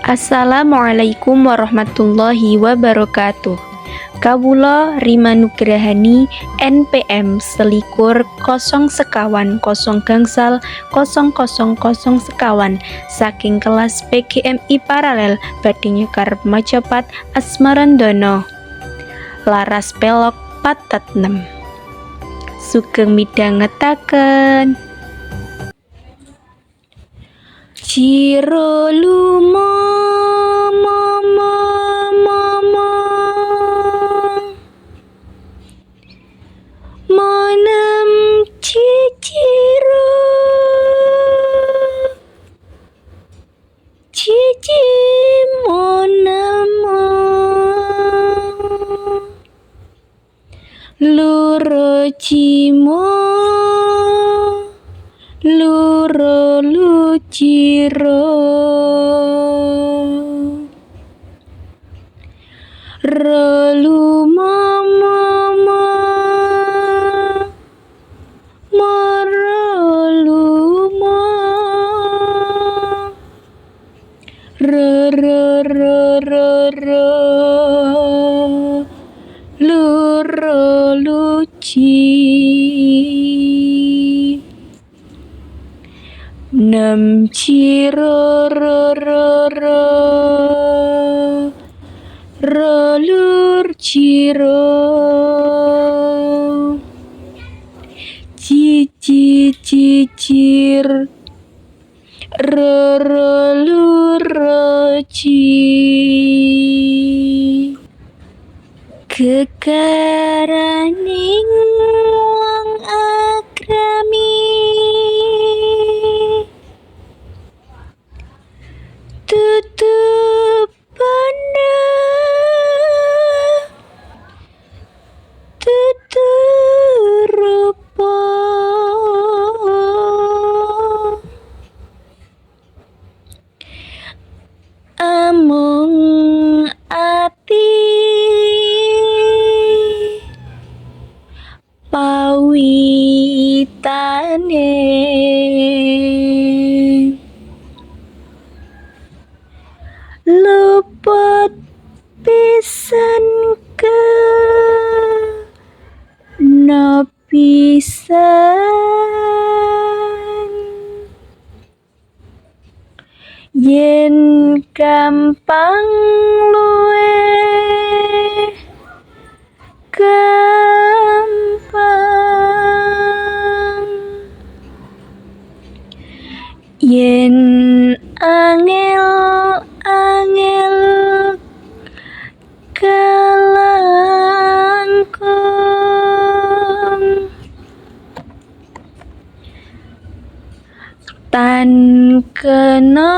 Assalamualaikum warahmatullahi wabarakatuh. Kawula Rimanugrahani NPM selikur 0 sekawan 0 gangsal 0000 sekawan saking kelas PGMI paralel badhe nyekar Majapat Asmarandono laras pelok patet 6 sugeng midhangetaken. Ciro lumo momo momo monem ciciro cici monemo luro cimo luro luciro rolu mama marolu ma ro luro luci nem ciro rolur ciro cici cicir rolurci kekaraning wong agrami tutupana tuturupa amung ati pawitane luput pisan ke pisan yen gampang luwe gampang yen angel kalangkung tan kena